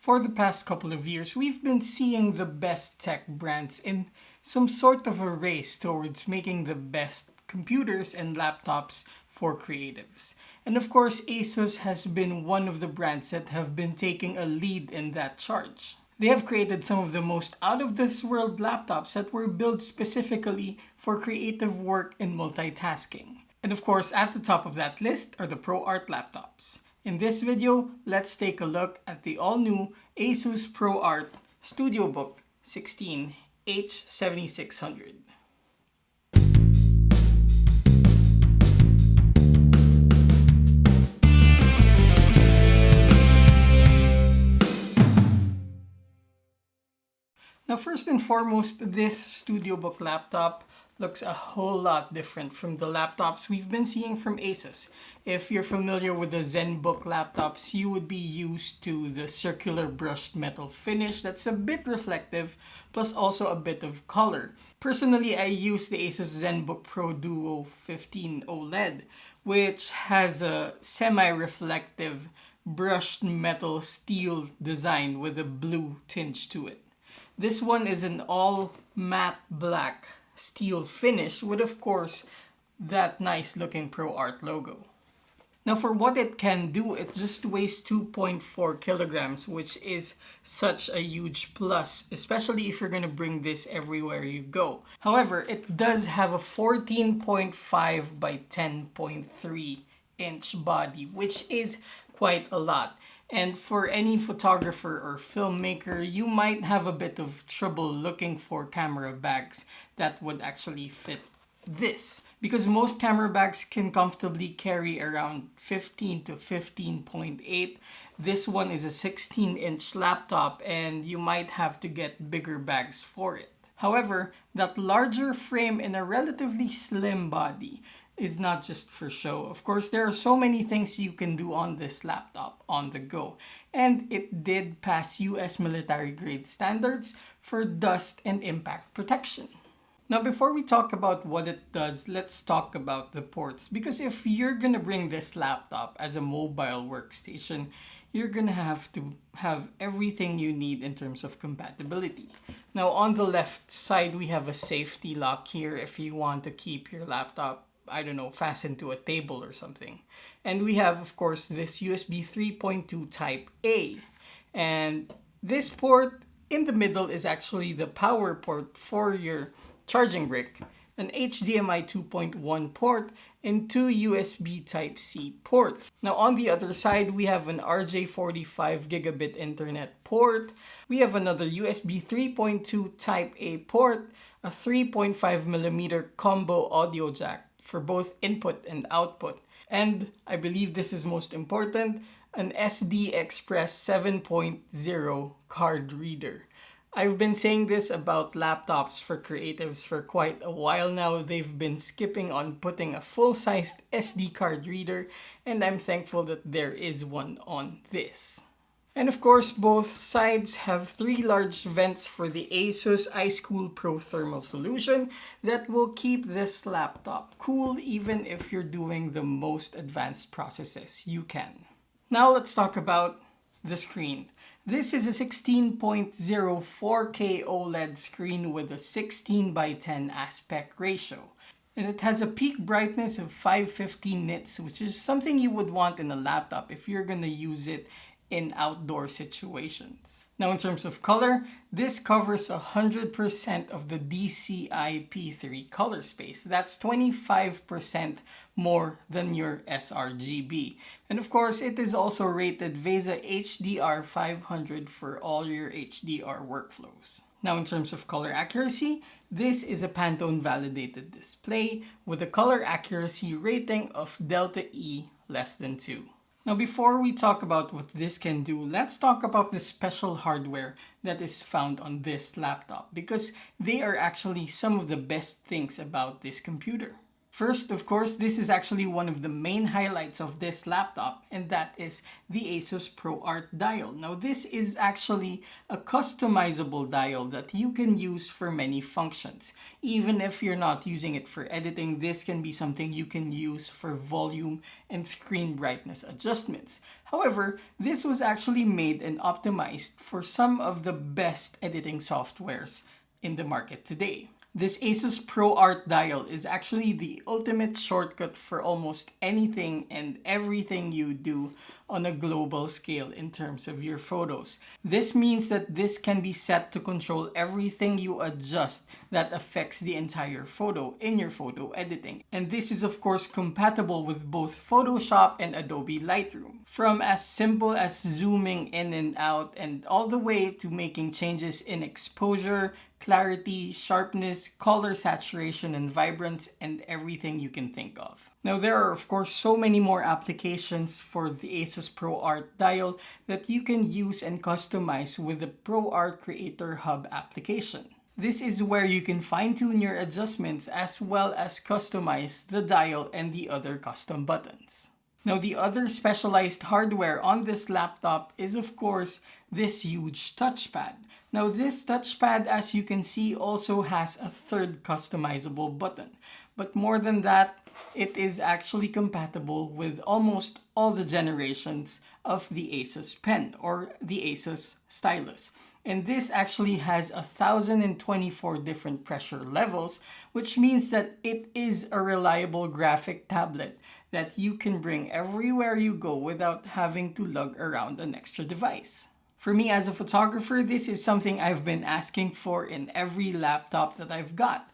For the past couple of years, we've been seeing the best tech brands in some sort of a race towards making the best computers and laptops for creatives. And of course, ASUS has been one of the brands that have been taking a lead in that charge. They have created some of the most out-of-this-world laptops that were built specifically for creative work and multitasking. And of course, at the top of that list are the ProArt laptops. In this video, let's take a look at the all-new ASUS ProArt Studiobook 16 H7600. Now, first and foremost, this Studiobook laptop looks a whole lot different from the laptops we've been seeing from ASUS. If you're familiar with the ZenBook laptops, you would be used to the circular brushed metal finish that's a bit reflective, plus also a bit of color. Personally, I use the ASUS ZenBook Pro Duo 15 OLED, which has a semi-reflective brushed metal steel design with a blue tinge to it. This one is an all matte black steel finish with, of course, that nice looking ProArt logo. Now, for what it can do, it just weighs 2.4 kilograms, which is such a huge plus, especially if you're going to bring this everywhere you go. However, it does have a 14.5 by 10.3 inch body, which is quite a lot. And for any photographer or filmmaker, you might have a bit of trouble looking for camera bags that would actually fit this. Because most camera bags can comfortably carry around 15 to 15.8. This one is a 16-inch laptop and you might have to get bigger bags for it. However, that larger frame and a relatively slim body is not just for show. Of course, there are so many things you can do on this laptop on the go. And it did pass US military grade standards for dust and impact protection. Now, before we talk about what it does, let's talk about the ports. Because if you're gonna bring this laptop as a mobile workstation, you're gonna have to have everything you need in terms of compatibility. Now, on the left side, we have a safety lock here if you want to keep your laptop, I don't know, fastened to a table or something. And we have, of course, this USB 3.2 Type A. And this port in the middle is actually the power port for your charging brick, an HDMI 2.1 port, and two USB Type-C ports. Now, on the other side, we have an RJ45 gigabit internet port. We have another USB 3.2 Type-A port, a 3.5mm combo audio jack for both input and output. And I believe this is most important, an SD Express 7.0 card reader. I've been saying this about laptops for creatives for quite a while now. They've been skipping on putting a full-sized SD card reader, and I'm thankful that there is one on this. And of course, both sides have three large vents for the ASUS iSchool Pro Thermal Solution that will keep this laptop cool even if you're doing the most advanced processes you can. Now let's talk about the screen. This is a 16.0 4K OLED screen with a 16 by 10 aspect ratio. And it has a peak brightness of 550 nits, which is something you would want in a laptop if you're gonna use it in outdoor situations. Now, in terms of color, this covers 100% of the DCI P3 color space. That's 25% more than your sRGB. And of course, it is also rated VESA HDR 500 for all your HDR workflows. Now, in terms of color accuracy, this is a Pantone validated display with a color accuracy rating of Delta E less than 2. Now, before we talk about what this can do, let's talk about the special hardware that is found on this laptop, because they are actually some of the best things about this computer. First, of course, this is actually one of the main highlights of this laptop, and that is the ASUS ProArt Dial. Now, this is actually a customizable dial that you can use for many functions. Even if you're not using it for editing, this can be something you can use for volume and screen brightness adjustments. However, this was actually made and optimized for some of the best editing softwares in the market today. This ASUS ProArt Dial is actually the ultimate shortcut for almost anything and everything you do on a global scale in terms of your photos. This means that this can be set to control everything you adjust that affects the entire photo in your photo editing. And this is of course compatible with both Photoshop and Adobe Lightroom. From as simple as zooming in and out and all the way to making changes in exposure, clarity, sharpness, color saturation, and vibrance, and everything you can think of. Now, there are of course so many more applications for the ASUS ProArt Dial that you can use and customize with the ProArt Creator Hub application. This is where you can fine-tune your adjustments as well as customize the dial and the other custom buttons. Now, the other specialized hardware on this laptop is of course this huge touchpad. Now, this touchpad, as you can see, also has a third customizable button. But more than that, it is actually compatible with almost all the generations of the ASUS Pen or the ASUS Stylus. And this actually has 1,024 different pressure levels, which means that it is a reliable graphic tablet that you can bring everywhere you go without having to lug around an extra device. For me as a photographer, this is something I've been asking for in every laptop that I've got,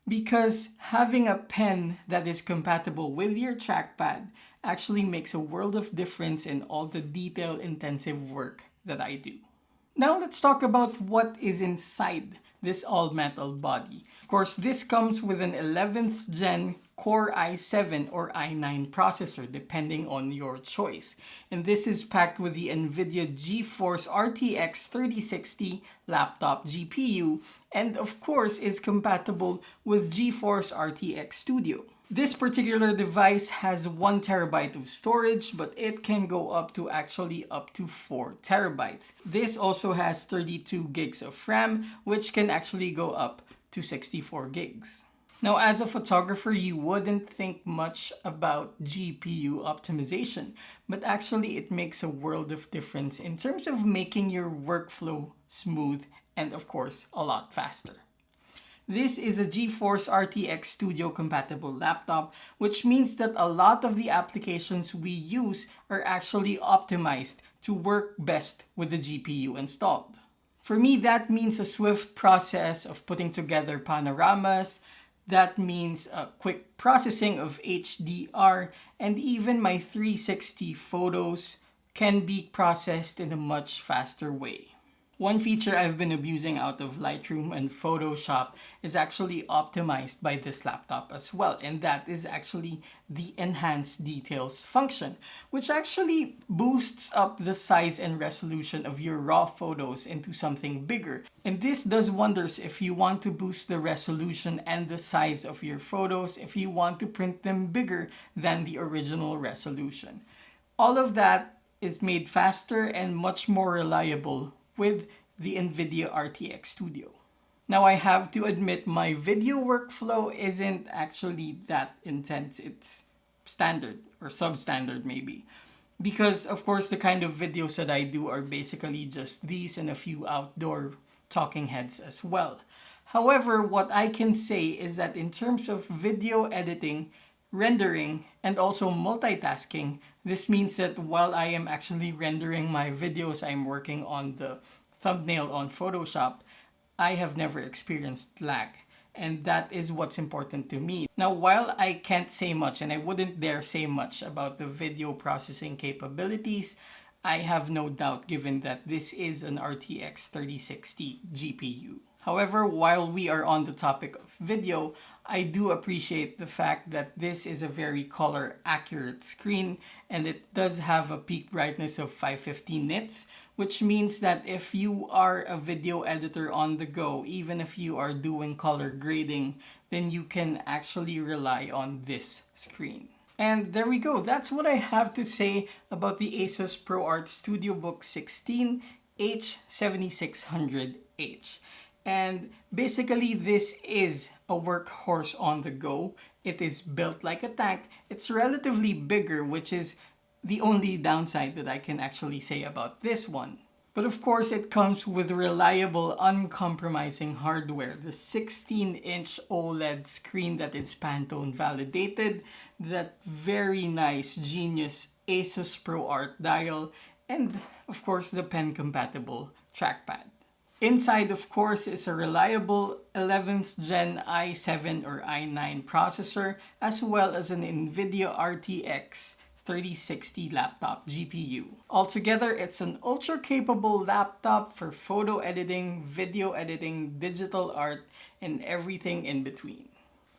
because having a pen that is compatible with your trackpad actually makes a world of difference in all the detail-intensive work that I do. Now let's talk about what is inside this all-metal body. Of course, this comes with an 11th gen Core i7 or i9 processor, depending on your choice. And this is packed with the NVIDIA GeForce RTX 3060 laptop GPU, and of course is compatible with GeForce RTX Studio. This particular device has 1 terabyte of storage, but it can go up to 4 terabytes. This also has 32 gigs of RAM, which can actually go up to 64 gigs. Now, as a photographer, you wouldn't think much about GPU optimization, but actually it makes a world of difference in terms of making your workflow smooth and of course a lot faster. This is a GeForce RTX Studio compatible laptop, which means that a lot of the applications we use are actually optimized to work best with the GPU installed. For me, that means a swift process of putting together panoramas. That means a quick processing of HDR, and even my 360 photos can be processed in a much faster way. One feature I've been abusing out of Lightroom and Photoshop is actually optimized by this laptop as well, and that is actually the Enhanced Details function, which actually boosts up the size and resolution of your raw photos into something bigger. And this does wonders if you want to boost the resolution and the size of your photos, if you want to print them bigger than the original resolution. All of that is made faster and much more reliable with the NVIDIA RTX Studio. Now, I have to admit my video workflow isn't actually that intense. It's standard or substandard maybe. Because of course the kind of videos that I do are basically just these and a few outdoor talking heads as well. However, what I can say is that in terms of video editing, rendering, and also multitasking, this means that while I am actually rendering my videos, I'm working on the thumbnail on Photoshop, I have never experienced lag. And that is what's important to me. Now, while I can't say much, and I wouldn't dare say much about the video processing capabilities, I have no doubt given that this is an RTX 3060 GPU. However, while we are on the topic of video, I do appreciate the fact that this is a very color accurate screen, and it does have a peak brightness of 550 nits, which means that if you are a video editor on the go, even if you are doing color grading, then you can actually rely on this screen. And there we go. That's what I have to say about the ASUS ProArt Studiobook 16 H7600H. And basically, this is a workhorse on the go. It is built like a tank. It's relatively bigger, which is the only downside that I can actually say about this one. But of course, it comes with reliable, uncompromising hardware. The 16-inch OLED screen that is Pantone validated, that very nice, genius ASUS ProArt Dial, and of course, the pen-compatible trackpad. Inside, of course, is a reliable 11th Gen i7 or i9 processor, as well as an NVIDIA RTX 3060 laptop GPU. Altogether, it's an ultra-capable laptop for photo editing, video editing, digital art, and everything in between.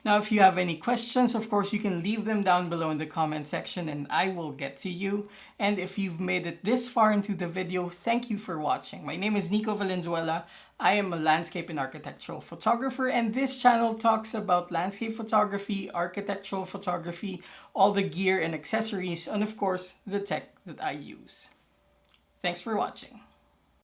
Now, if you have any questions, of course, you can leave them down below in the comment section and I will get to you. And if you've made it this far into the video, thank you for watching. My name is Nicco Valenzuela. I am a landscape and architectural photographer, and this channel talks about landscape photography, architectural photography, all the gear and accessories, and of course, the tech that I use. Thanks for watching.